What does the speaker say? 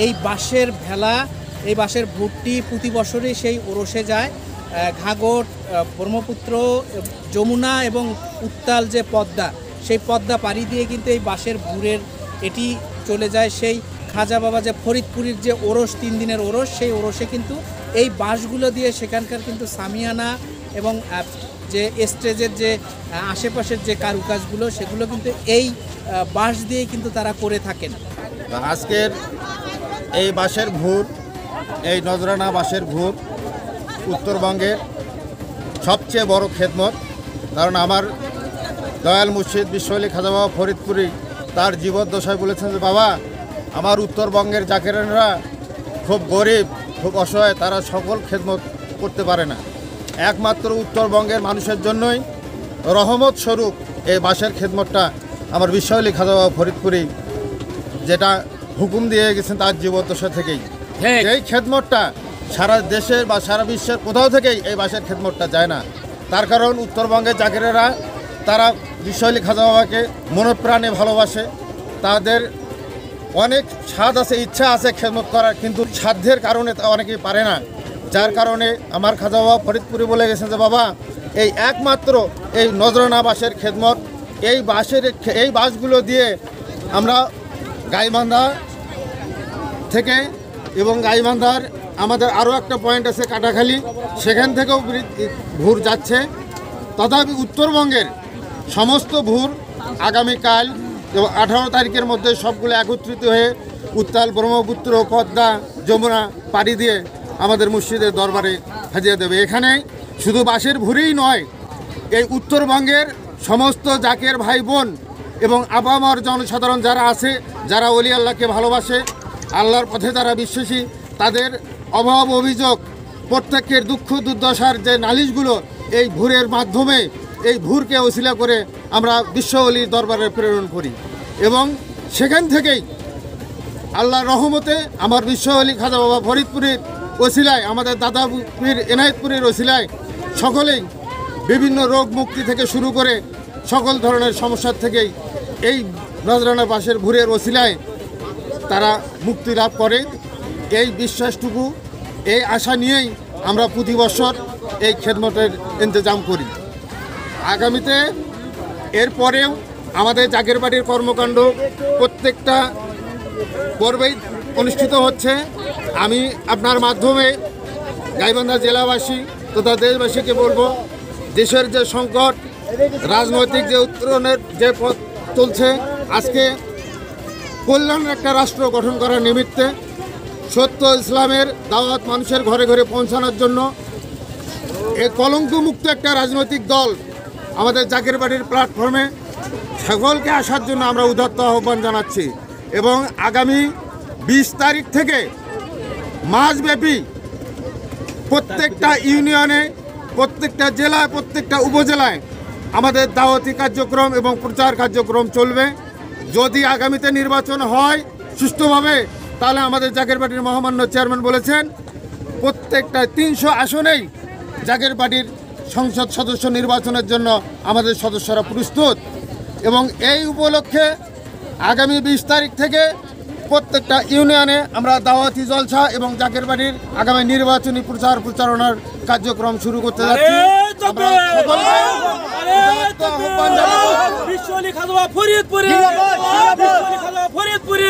এই বাঁশের ভেলা, এই বাঁশের ভুট্টি প্রতি বছরই সেই ওরসে যায়। ঘাঘট, ব্রহ্মপুত্র, যমুনা এবং উত্তাল যে পদ্মা, সেই পদ্মা পাড়ি দিয়ে কিন্তু এই বাঁশের ভুরের এটি চলে যায় সেই খাজা বাবা যে ফরিদপুরের যে ওরস, 3 দিনের ওরস, সেই ওরসে কিন্তু এই বাঁশগুলো দিয়ে সেখানকার কিন্তু সামিয়ানা এবং যে স্টেজের যে আশেপাশের যে কারুকাজগুলো, সেগুলো কিন্তু এই বাঁশ দিয়েই কিন্তু তারা করে থাকেন। আজকের এই বাঁশের ভুর, এই নজরানা বাঁশের ভুর উত্তরবঙ্গের সবচেয়ে বড় খেদমত। কারণ আমার দয়াল মুর্শিদ বিশ্বআলী খাজা বাবা ফরিদপুরি তার জীবদ্দশায় বলেছেন যে বাবা, আমার উত্তরবঙ্গের জাকেরানরা খুব গরিব, খুব অসহায়, তারা সকল খেদমত করতে পারে না। একমাত্র উত্তরবঙ্গের মানুষের জন্যই রহমত স্বরূপ এই বাঁশের খেদমতটা আমার বিশ্বআলী খাজা বাবা ফরিদপুরি যেটা হুকুম দিয়ে গেছেন তার জীবদ্দশা থেকেই। এই খেদমতটা সারা দেশের বা সারা বিশ্বের কোথাও থেকেই এই বাঁশের খেদমতটা যায় না। তার কারণ উত্তরবঙ্গের জাকেরেরা তারা বিশ্বআলী খাজা বাবাকে মনপ্রাণে ভালোবাসে। তাদের অনেক স্বাদ আছে, ইচ্ছা আছে খেদমত করার, কিন্তু সাধ্যের কারণে তা অনেকেই পারে না। যার কারণে আমার খাজা বাবা ফরিদপুরি বলে গেছেন যে বাবা, এই একমাত্র এই নজরানা বাঁশের খেদমত, এই বাঁশগুলো দিয়ে আমরা গাইবান্ধা থেকে এবং গাইবান্ধার আমাদের আরও একটা পয়েন্ট আছে কাটাখালী, সেখান থেকেও ভুর যাচ্ছে। তথাপি উত্তরবঙ্গের সমস্ত ভুর আগামীকাল এবং 18 তারিখের মধ্যে সবগুলো একত্রিত হয়ে উত্তাল, ব্রহ্মপুত্র, পদ্মা, যমুনা পাড়ি দিয়ে আমাদের মুর্শিদের দরবারে হাজিরা দেবে। এখানে শুধু বাঁশের ভুরেই নয়, এই উত্তরবঙ্গের সমস্ত জাকের ভাই বোন এবং আপামর জনসাধারণ যারা আছে, যারা ওলি আল্লাহকে ভালোবাসে, আল্লাহর পথে যারা বিশ্বাসী, তাদের অভাব অভিযোগ, প্রত্যেকের দুঃখ দুর্দশার যে নালিশগুলো এই ভুরের মাধ্যমে, এই ভুরকে ওসিলা করে আমরা বিশ্ব ওলির দরবারে প্রেরণ করি। এবং সেখান থেকেই আল্লাহর রহমতে আমার বিশ্ব ওলি খাজা বাবা ফরিদপুরের ওসিলায়, আমাদের দাদা পীর এনায়েতপুরের ওসিলায় সকলেই বিভিন্ন রোগ মুক্তি থেকে শুরু করে সকল ধরনের সমস্যার থেকেই এই নজরানা বাঁশের ভুরের ওসিলায় তারা মুক্তি লাভ করে। এই বিশ্বাসটুকু, এই আশা নিয়েই আমরা প্রতি বছর এই খেদমতের ইন্তজাম করি। আগামীতে এরপরেও আমাদের জাগের বাড়ির কর্মকাণ্ড প্রত্যেকটা পর্বেই অনুষ্ঠিত হচ্ছে। আমি আপনার মাধ্যমে গাইবান্ধা জেলাবাসী তথা দেশবাসীকে বলবো, দেশের যে সংকট, রাজনৈতিক যে উত্তরণের যে পথ চলছে, আজকে কল্যাণের একটা রাষ্ট্র গঠন করার নিমিত্তে সত্য ইসলামের দাওয়াত মানুষের ঘরে ঘরে পৌঁছানোর জন্য এই কলঙ্কমুক্ত একটা রাজনৈতিক দল আমাদের জাকের বাড়ির প্ল্যাটফর্মে সকলকে আসার জন্য আমরা উদাত্ত আহ্বান জানাচ্ছি। এবং আগামী 20 তারিখ থেকে মাসব্যাপী প্রত্যেকটা ইউনিয়নে, প্রত্যেকটা জেলায়, প্রত্যেকটা উপজেলায় আমাদের দাওয়াতি কার্যক্রম এবং প্রচার কার্যক্রম চলবে। যদি আগামীতে নির্বাচন হয় সুষ্ঠুভাবে, তাহলে আমাদের জাকের বাড়ির মহামান্য চেয়ারম্যান বলেছেন প্রত্যেকটা 300 আসনেই জাকের বাড়ির সংসদ সদস্য নির্বাচনের জন্য আমাদের সদস্যরা প্রস্তুত। এবং এই উপলক্ষে আগামী 20 তারিখ থেকে প্রত্যেকটা ইউনিয়নে আমরা দাওয়াতি জলসা এবং জাকের বাড়ির আগামী নির্বাচনী প্রচারণার কার্যক্রম শুরু করতে যাচ্ছি। আমরা সকলকে আহ্বান জানাবো, বিশ্বআলী খাজা বাবা ফরিদপুরি, বিশ্বআলী খাজা বাবা ফরিদপুরি।